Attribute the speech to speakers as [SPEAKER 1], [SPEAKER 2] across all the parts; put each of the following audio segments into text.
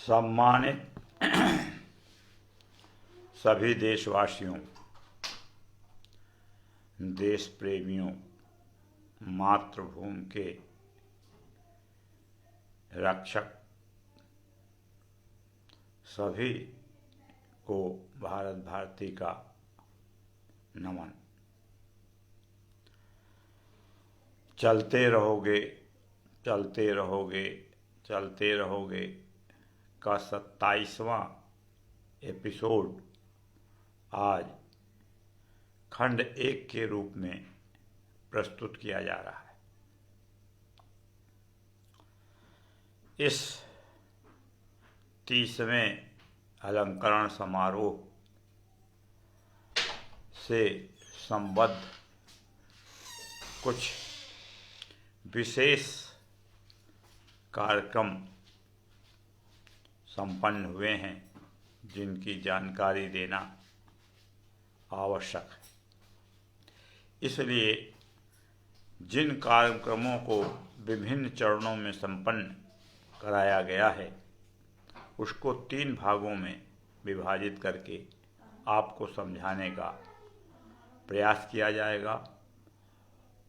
[SPEAKER 1] सम्मानित सभी देशवासियों, देश प्रेमियों, मातृभूमि के रक्षक सभी को भारत भारती का नमन। चलते रहोगे चलते रहोगे चलते रहोगे का 27वां एपिसोड आज खंड 1 के रूप में प्रस्तुत किया जा रहा है। इस 30वें अलंकरण समारोह से संबद्ध कुछ विशेष कार्यक्रम संपन्न हुए हैं, जिनकी जानकारी देना आवश्यक है। इसलिए जिन कार्यक्रमों को विभिन्न चरणों में संपन्न कराया गया है, उसको 3 भागों में विभाजित करके आपको समझाने का प्रयास किया जाएगा।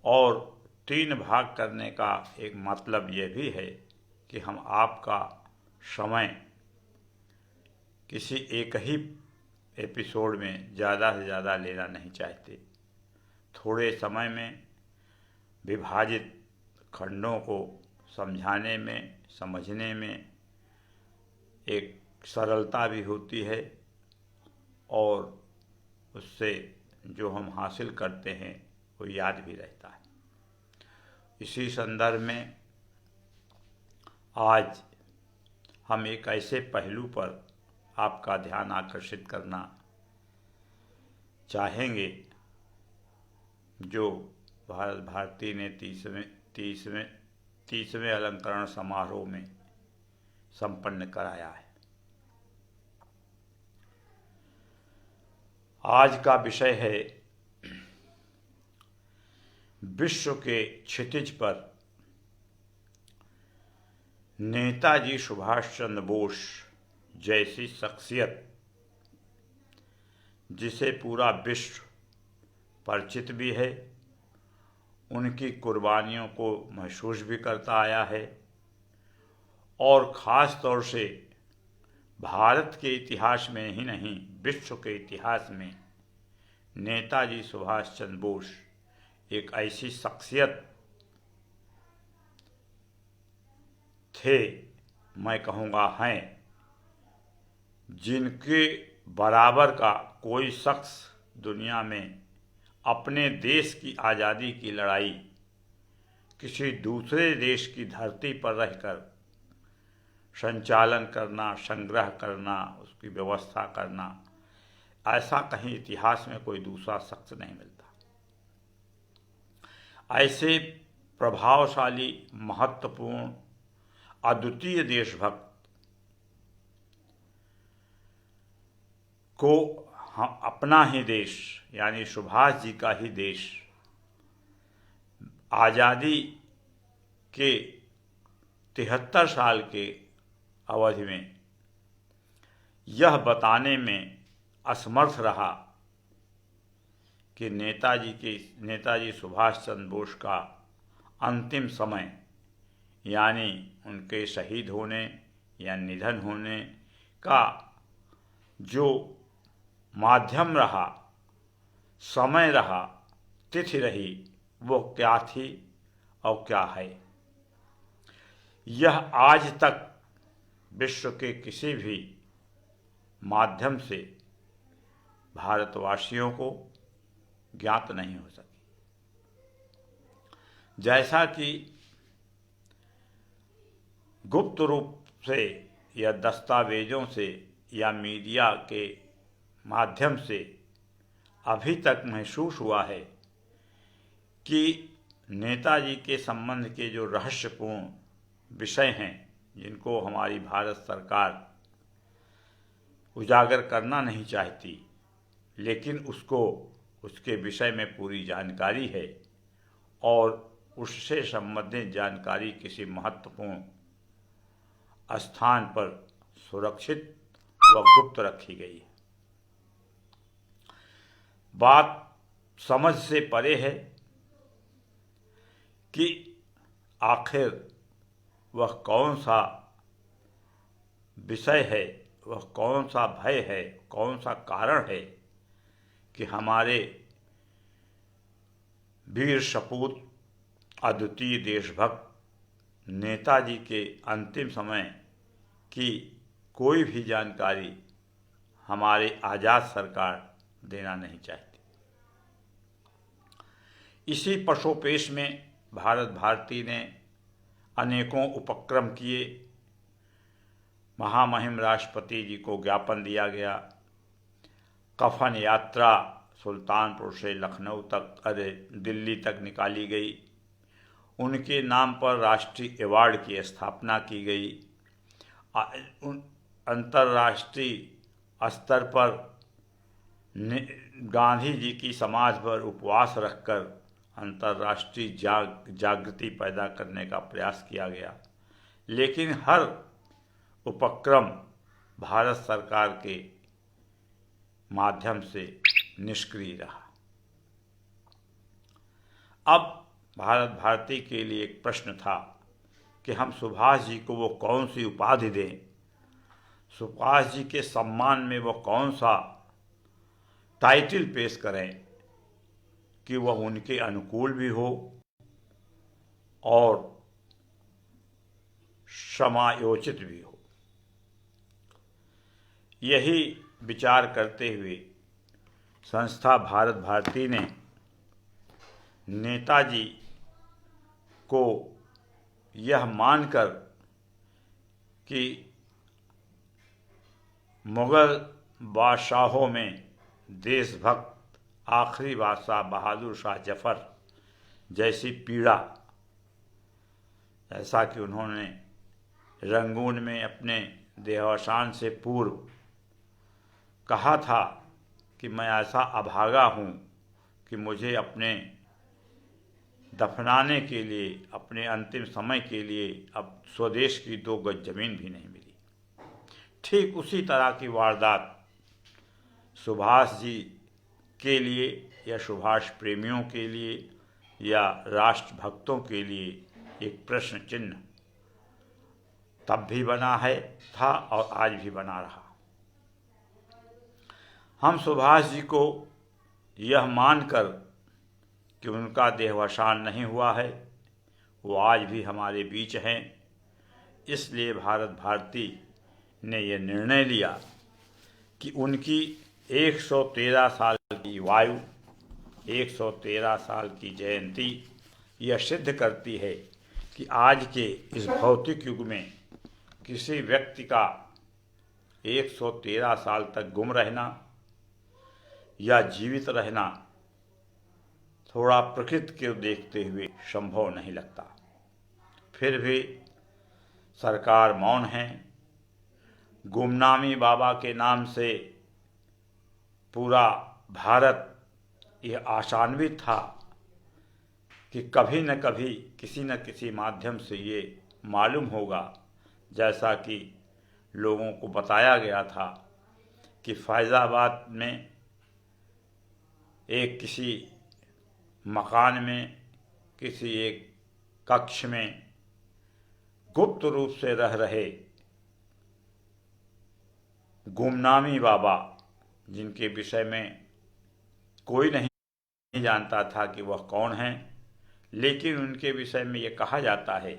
[SPEAKER 1] और 3 भाग करने का एक मतलब ये भी है कि हम आपका समय किसी एक ही एपिसोड में ज़्यादा से ज़्यादा लेना नहीं चाहते। थोड़े समय में विभाजित खंडों को समझाने में, समझने में एक सरलता भी होती है और उससे जो हम हासिल करते हैं वो याद भी रहता है। इसी संदर्भ में आज हम एक ऐसे पहलू पर आपका ध्यान आकर्षित करना चाहेंगे जो भारत भारती ने 30वें अलंकरण समारोह में संपन्न कराया है। आज का विषय है विश्व के क्षितिज पर नेताजी सुभाष चंद्र बोस जैसी शख्सियत, जिसे पूरा विश्व परिचित भी है, उनकी कुर्बानियों को महसूस भी करता आया है और ख़ास तौर से भारत के इतिहास में ही नहीं, विश्व के इतिहास में नेताजी सुभाष चंद्र बोस एक ऐसी शख्सियत थे, मैं कहूँगा हैं, जिनके बराबर का कोई शख्स दुनिया में अपने देश की आज़ादी की लड़ाई किसी दूसरे देश की धरती पर रहकर संचालन करना, संग्रह करना, उसकी व्यवस्था करना, ऐसा कहीं इतिहास में कोई दूसरा शख्स नहीं मिलता। ऐसे प्रभावशाली, महत्वपूर्ण, अद्वितीय देशभक्त को हम अपना ही देश यानी सुभाष जी का ही देश आज़ादी के 73 साल के अवधि में यह बताने में असमर्थ रहा कि नेताजी सुभाष चंद्र बोस का अंतिम समय यानी उनके शहीद होने या निधन होने का जो माध्यम रहा, समय रहा, तिथि रही, वो क्या थी और क्या है, यह आज तक विश्व के किसी भी माध्यम से भारतवासियों को ज्ञात नहीं हो सकी। जैसा कि गुप्त रूप से या दस्तावेजों से या मीडिया के माध्यम से अभी तक महसूस हुआ है कि नेताजी के संबंध के जो रहस्यपूर्ण विषय हैं, जिनको हमारी भारत सरकार उजागर करना नहीं चाहती, लेकिन उसको उसके विषय में पूरी जानकारी है और उससे संबंधित जानकारी किसी महत्वपूर्ण स्थान पर सुरक्षित व गुप्त रखी गई है। बात समझ से परे है कि आखिर वह कौन सा विषय है, वह कौन सा भय है, कौन सा कारण है कि हमारे वीर सपूत अद्वितीय देशभक्त नेताजी के अंतिम समय की कोई भी जानकारी हमारी आज़ाद सरकार देना नहीं चाहती। इसी पशोपेश में भारत भारती ने अनेकों उपक्रम किए। महामहिम राष्ट्रपति जी को ज्ञापन दिया गया। कफन यात्रा सुल्तानपुर से लखनऊ तक, दिल्ली तक निकाली गई। उनके नाम पर राष्ट्रीय अवार्ड की स्थापना की गई। अंतर्राष्ट्रीय स्तर पर गांधी जी की समाज पर उपवास रखकर अंतर्राष्ट्रीय जागृति पैदा करने का प्रयास किया गया, लेकिन हर उपक्रम भारत सरकार के माध्यम से निष्क्रिय रहा। अब भारत भारती के लिए एक प्रश्न था कि हम सुभाष जी को वो कौन सी उपाधि दें, सुभाष जी के सम्मान में वो कौन सा टाइटल पेश करें कि वह उनके अनुकूल भी हो और समायोचित भी हो। यही विचार करते हुए संस्था भारत भारती ने नेताजी को यह मानकर कि मुगल बादशाहों में देशभक्त आखिरी बादशाह बहादुर शाह जफर जैसी पीड़ा, ऐसा कि उन्होंने रंगून में अपने देहावसान से पूर्व कहा था कि मैं ऐसा अभागा हूँ कि मुझे अपने दफनाने के लिए, अपने अंतिम समय के लिए अब स्वदेश की 2 गज जमीन भी नहीं मिली। ठीक उसी तरह की वारदात सुभाष जी के लिए या सुभाष प्रेमियों के लिए या राष्ट्रभक्तों के लिए एक प्रश्न चिन्ह तब भी बना था और आज भी बना रहा। हम सुभाष जी को यह मानकर कि उनका देहावसान नहीं हुआ है, वो आज भी हमारे बीच हैं, इसलिए भारत भारती ने यह निर्णय लिया कि उनकी 113 साल की आयु, 113 साल की जयंती यह सिद्ध करती है कि आज के इस भौतिक युग में किसी व्यक्ति का 113 साल तक गुम रहना या जीवित रहना थोड़ा प्रकृति को देखते हुए संभव नहीं लगता। फिर भी सरकार मौन है। गुमनामी बाबा के नाम से पूरा भारत यह आशान्वित था कि कभी न कभी किसी न किसी माध्यम से ये मालूम होगा, जैसा कि लोगों को बताया गया था कि फैज़ाबाद में एक किसी मकान में, किसी एक कक्ष में गुप्त रूप से रह रहे गुमनामी बाबा, जिनके विषय में कोई नहीं जानता था कि वह कौन हैं, लेकिन उनके विषय में ये कहा जाता है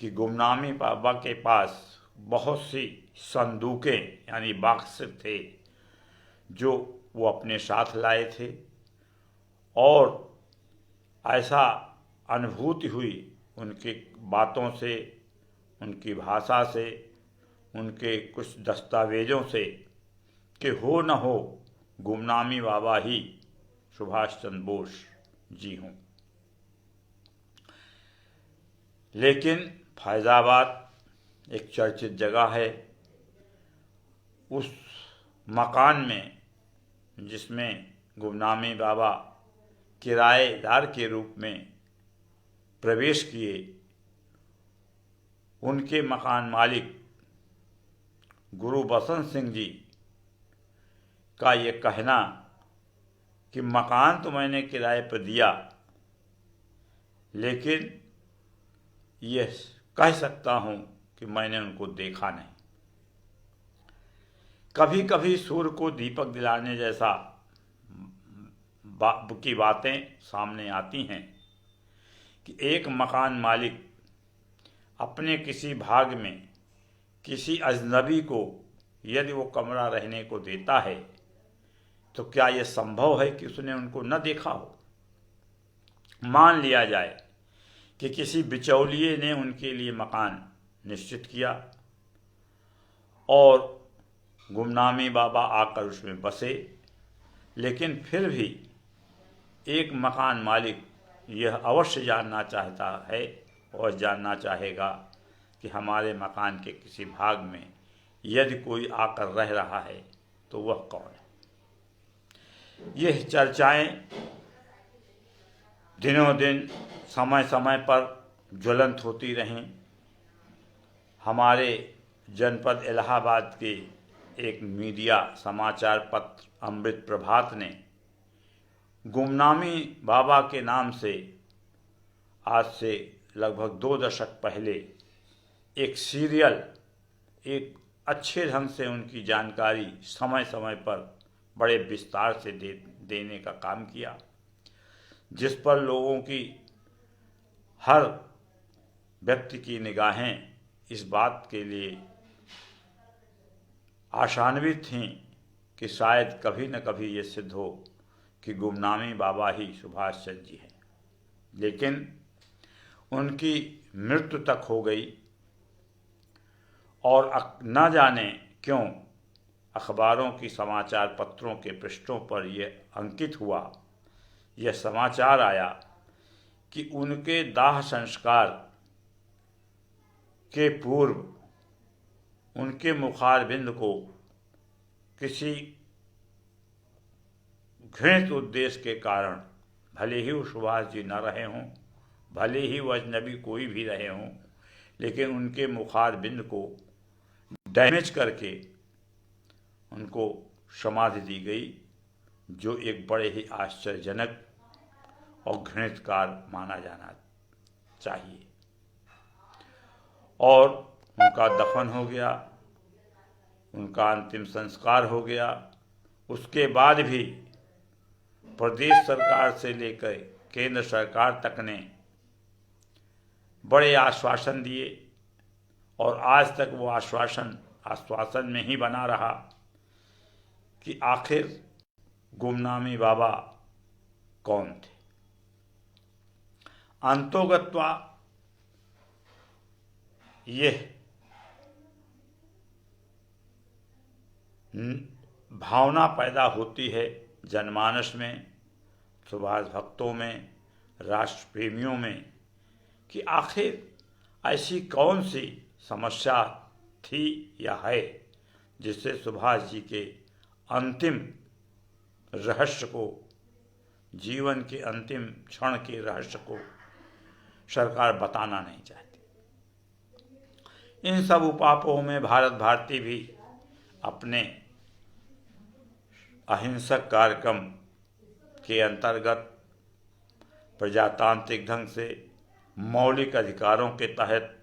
[SPEAKER 1] कि गुमनामी बाबा के पास बहुत सी संदूकें यानी बॉक्स थे जो वो अपने साथ लाए थे, और ऐसा अनुभूति हुई उनकी बातों से, उनकी भाषा से, उनके कुछ दस्तावेज़ों से कि हो न हो गुमनामी बाबा ही सुभाष चंद्र बोस जी हों। लेकिन फैज़ाबाद एक चर्चित जगह है। उस मकान में जिसमें गुमनामी बाबा किराएदार के रूप में प्रवेश किए, उनके मकान मालिक गुरु बसंत सिंह जी का ये कहना कि मकान तो मैंने किराए पर दिया, लेकिन ये कह सकता हूँ कि मैंने उनको देखा नहीं। कभी कभी सूर्य को दीपक दिलाने जैसा की बातें सामने आती हैं कि एक मकान मालिक अपने किसी भाग में किसी अजनबी को यदि वो कमरा रहने को देता है तो क्या यह संभव है कि उसने उनको न देखा हो। मान लिया जाए कि किसी बिचौलिए ने उनके लिए मकान निश्चित किया और गुमनामी बाबा आकर उसमें बसे, लेकिन फिर भी एक मकान मालिक यह अवश्य जानना चाहता है और जानना चाहेगा कि हमारे मकान के किसी भाग में यदि कोई आकर रह रहा है तो वह कौन है। यह चर्चाएं दिनों दिन समय समय पर ज्वलंत होती रहें। हमारे जनपद इलाहाबाद के एक मीडिया समाचार पत्र अमृत प्रभात ने गुमनामी बाबा के नाम से आज से लगभग 2 दशक पहले एक सीरियल, एक अच्छे ढंग से उनकी जानकारी समय समय पर बड़े विस्तार से देने का काम किया, जिस पर लोगों की, हर व्यक्ति की निगाहें इस बात के लिए आशान्वित थीं कि शायद कभी न कभी ये सिद्ध हो कि गुमनामी बाबा ही सुभाष चंद्र जी हैं। लेकिन उनकी मृत्यु तक हो गई और न जाने क्यों अखबारों की समाचार पत्रों के पृष्ठों पर यह अंकित हुआ, यह समाचार आया कि उनके दाह संस्कार के पूर्व उनके मुखारबिंद को किसी घृणित उद्देश्य के कारण, भले ही वो सुभाष जी न रहे हों, भले ही वो अजनबी कोई भी रहे हों, लेकिन उनके मुखारबिंद को डैमेज करके उनको समाधि दी गई, जो एक बड़े ही आश्चर्यजनक और घृणित कार्य माना जाना चाहिए। और उनका दफन हो गया, उनका अंतिम संस्कार हो गया। उसके बाद भी प्रदेश सरकार से लेकर केंद्र सरकार तक ने बड़े आश्वासन दिए और आज तक वो आश्वासन में ही बना रहा कि आखिर गुमनामी बाबा कौन थे। अंतोगत्वा यह भावना पैदा होती है जनमानस में, सुभाष भक्तों में, राष्ट्र प्रेमियों में कि आखिर ऐसी कौन सी समस्या थी या है जिससे सुभाष जी के अंतिम रहस्य को, जीवन के अंतिम क्षण के रहस्य को सरकार बताना नहीं चाहती। इन सब उपापों में भारत भारती भी अपने अहिंसक कार्यक्रम के अंतर्गत प्रजातांत्रिक ढंग से मौलिक अधिकारों के तहत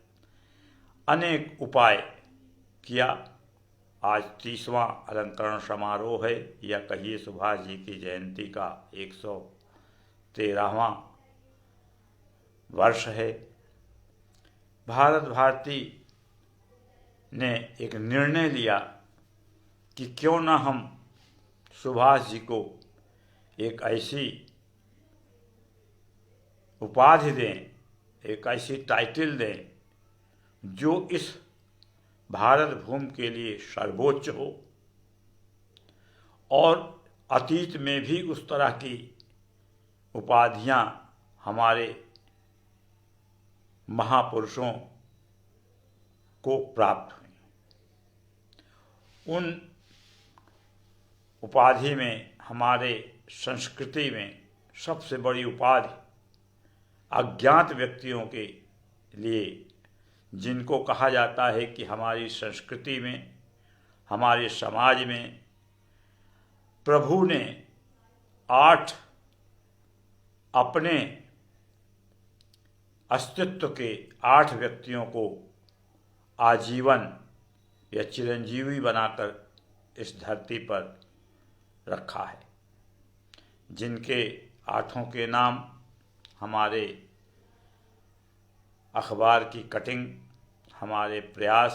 [SPEAKER 1] अनेक उपाय किया। आज 30वां अलंकरण समारोह है, या कहिए सुभाष जी की जयंती का 113वां वर्ष है। भारत भारती ने एक निर्णय लिया कि क्यों न हम सुभाष जी को एक ऐसी उपाधि दें, एक ऐसी टाइटल दें जो इस भारत भूमि के लिए सर्वोच्च हो, और अतीत में भी उस तरह की उपाधियां हमारे महापुरुषों को प्राप्त हुई। उन उपाधि में, हमारे संस्कृति में सबसे बड़ी उपाधि अज्ञात व्यक्तियों के लिए, जिनको कहा जाता है कि हमारी संस्कृति में हमारे समाज में प्रभु ने 8 अपने अस्तित्व के 8 व्यक्तियों को आजीवन या चिरंजीवी बनाकर इस धरती पर रखा है, जिनके 8 के नाम हमारे अखबार की कटिंग, हमारे प्रयास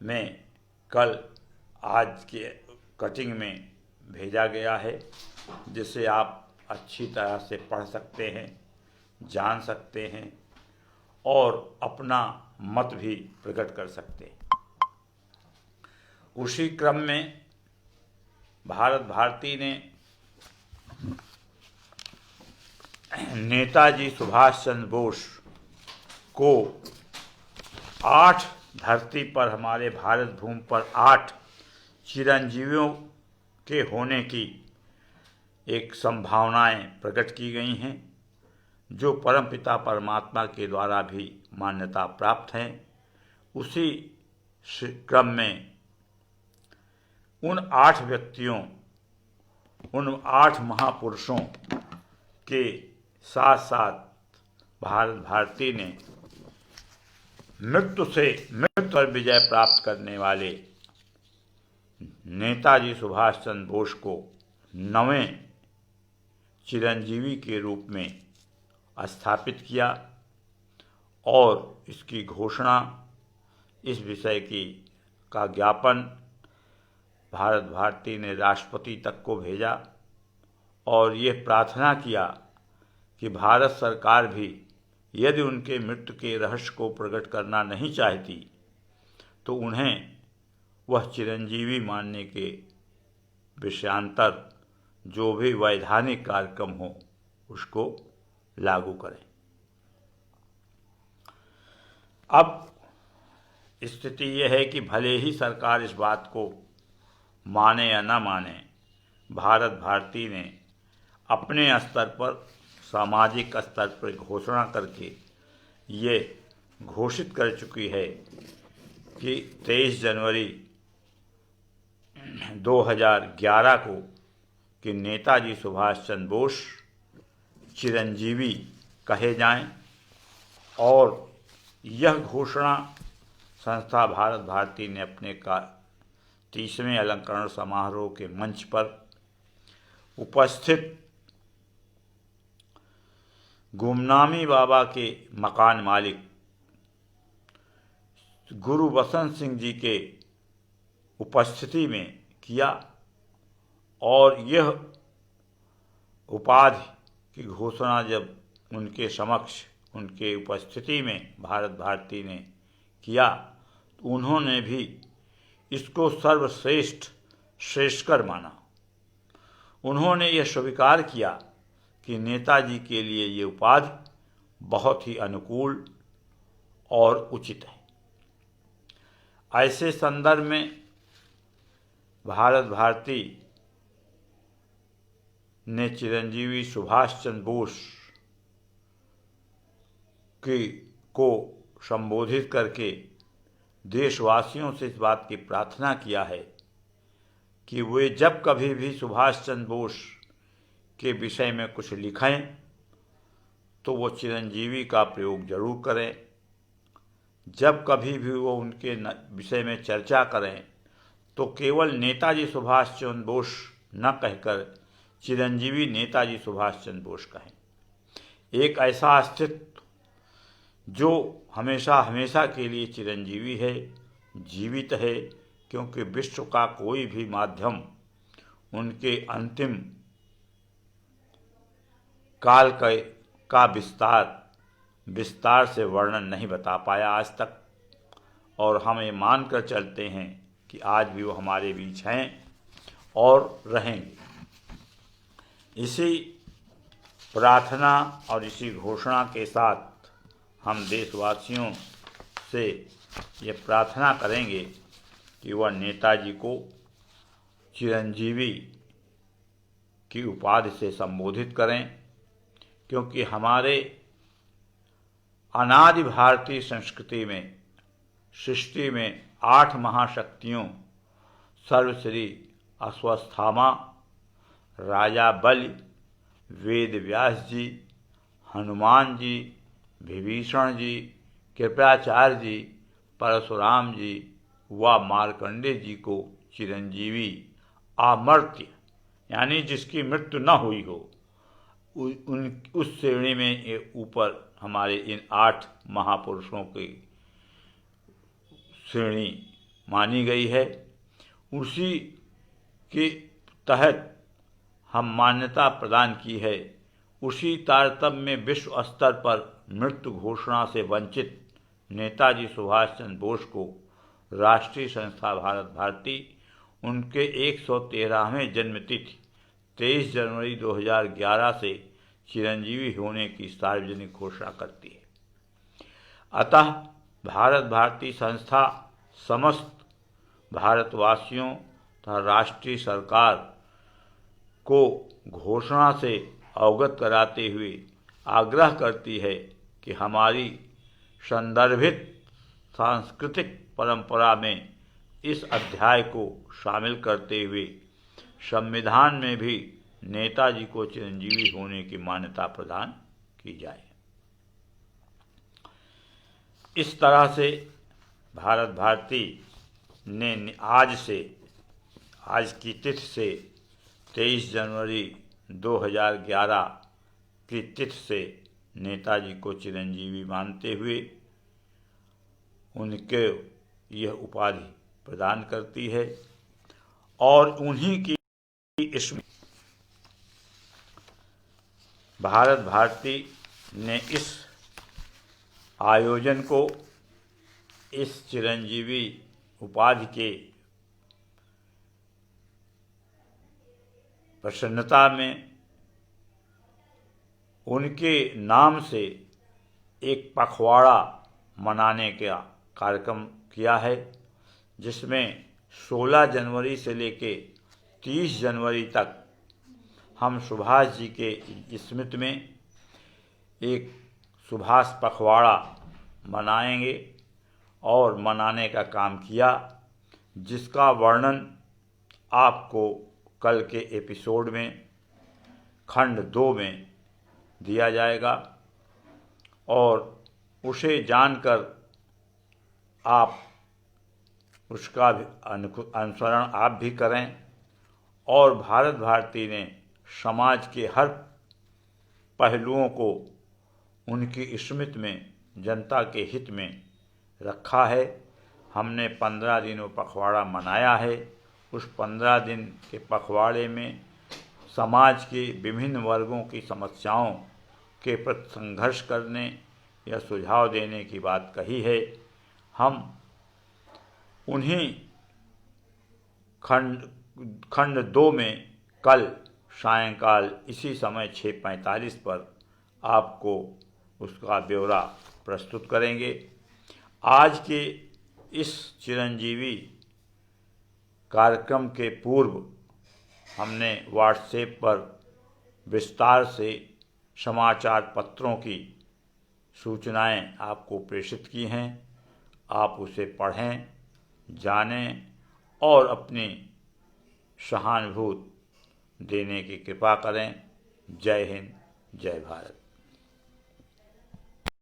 [SPEAKER 1] में कल आज के कटिंग में भेजा गया है, जिसे आप अच्छी तरह से पढ़ सकते हैं, जान सकते हैं और अपना मत भी प्रकट कर सकते हैं। उसी क्रम में भारत भारती ने नेताजी सुभाष चंद्र बोस को 8 धरती पर, हमारे भारत भूमि पर 8 चिरंजीवियों के होने की एक संभावनाएं प्रकट की गई हैं, जो परमपिता परमात्मा के द्वारा भी मान्यता प्राप्त हैं। उसी क्रम में उन 8 व्यक्तियों, उन 8 महापुरुषों के साथ साथ भारत भारती ने मृत्यु पर विजय प्राप्त करने वाले नेताजी सुभाष चंद्र बोस को 9वें चिरंजीवी के रूप में स्थापित किया और इसकी घोषणा, इस विषय का ज्ञापन भारत भारती ने राष्ट्रपति तक को भेजा और ये प्रार्थना किया कि भारत सरकार भी यदि उनके मृत्यु के रहस्य को प्रकट करना नहीं चाहती तो उन्हें वह चिरंजीवी मानने के विषयांतर जो भी वैधानिक कार्यक्रम हो उसको लागू करें। अब स्थिति यह है कि भले ही सरकार इस बात को माने या न माने, भारत भारती ने अपने स्तर पर, सामाजिक स्तर पर घोषणा करके ये घोषित कर चुकी है कि 23 जनवरी 2011 को कि नेताजी सुभाष चंद्र बोस चिरंजीवी कहे जाएं, और यह घोषणा संस्था भारत भारती ने अपने 30वें अलंकरण समारोह के मंच पर उपस्थित गुमनामी बाबा के मकान मालिक गुरु बसंत सिंह जी के उपस्थिति में किया और यह उपाधि की घोषणा जब उनके समक्ष, उनके उपस्थिति में भारत भारती ने किया तो उन्होंने भी इसको सर्वश्रेष्ठ श्रेष्ठकर माना। उन्होंने यह स्वीकार किया कि नेताजी के लिए ये उपाधि बहुत ही अनुकूल और उचित है। ऐसे संदर्भ में भारत भारती ने चिरंजीवी सुभाष चंद्र बोस को संबोधित करके देशवासियों से इस बात की प्रार्थना किया है कि वे जब कभी भी सुभाष चंद्र बोस के विषय में कुछ लिखें तो वो चिरंजीवी का प्रयोग जरूर करें। जब कभी भी वो उनके विषय में चर्चा करें तो केवल नेताजी सुभाष चंद्र बोस न कहकर चिरंजीवी नेताजी सुभाष चंद्र बोस कहें। एक ऐसा अस्तित्व जो हमेशा हमेशा के लिए चिरंजीवी है, जीवित है, क्योंकि विश्व का कोई भी माध्यम उनके अंतिम काल का विस्तार से वर्णन नहीं बता पाया आज तक, और हम ये मानकर चलते हैं कि आज भी वो हमारे बीच हैं और रहेंगे। इसी प्रार्थना और इसी घोषणा के साथ हम देशवासियों से ये प्रार्थना करेंगे कि वह नेताजी को चिरंजीवी की उपाधि से संबोधित करें, क्योंकि हमारे अनादि भारतीय संस्कृति में, सृष्टि में 8 महाशक्तियों सर्वश्री अश्वत्थामा, राजा बलि, वेद व्यास जी, हनुमान जी, विभीषण जी, कृपाचार्य जी, परशुराम जी व मार्कंडेय जी को चिरंजीवी अमर्त्य यानी जिसकी मृत्यु न हुई हो उस श्रेणी में ऊपर हमारे इन 8 महापुरुषों की श्रेणी मानी गई है। उसी के तहत हम मान्यता प्रदान की है। उसी तारतम्य में विश्व स्तर पर मृत्यु घोषणा से वंचित नेताजी सुभाष चंद्र बोस को राष्ट्रीय संस्था भारत भारती उनके 113वें जन्मतिथि 23 जनवरी 2011 से चिरंजीवी होने की सार्वजनिक घोषणा करती है। अतः भारत भारती संस्था समस्त भारतवासियों तथा राष्ट्रीय सरकार को घोषणा से अवगत कराते हुए आग्रह करती है कि हमारी संदर्भित सांस्कृतिक परंपरा में इस अध्याय को शामिल करते हुए संविधान में भी नेताजी को चिरंजीवी होने की मान्यता प्रदान की जाए। इस तरह से भारत भारती ने आज की तिथि से 23 जनवरी 2011 की तिथि से नेताजी को चिरंजीवी मानते हुए उनके यह उपाधि प्रदान करती है और उन्हीं की इसमें भारत भारती ने इस आयोजन को इस चिरंजीवी उपाधि के प्रसन्नता में उनके नाम से एक पखवाड़ा मनाने का कार्यक्रम किया है, जिसमें 16 जनवरी से लेके 30 जनवरी तक हम सुभाष जी के स्मृति में एक सुभाष पखवाड़ा मनाएंगे और मनाने का काम किया, जिसका वर्णन आपको कल के एपिसोड में खंड 2 में दिया जाएगा और उसे जानकर आप उसका भी अनुसरण आप भी करें। और भारत भारती ने समाज के हर पहलुओं को उनकी स्मृति में जनता के हित में रखा है। हमने 15 दिनों पखवाड़ा मनाया है। उस 15 दिन के पखवाड़े में समाज के विभिन्न वर्गों की समस्याओं के प्रति संघर्ष करने या सुझाव देने की बात कही है। हम उन्हीं खंड 2 में कल सायंकाल इसी समय 6:45 पर आपको उसका ब्यौरा प्रस्तुत करेंगे। आज के इस चिरंजीवी कार्यक्रम के पूर्व हमने व्हाट्सएप पर विस्तार से समाचार पत्रों की सूचनाएं आपको प्रेषित की हैं। आप उसे पढ़ें, जानें और अपनी सहानुभूति देने की कृपा करें। जय हिंद, जय भारत।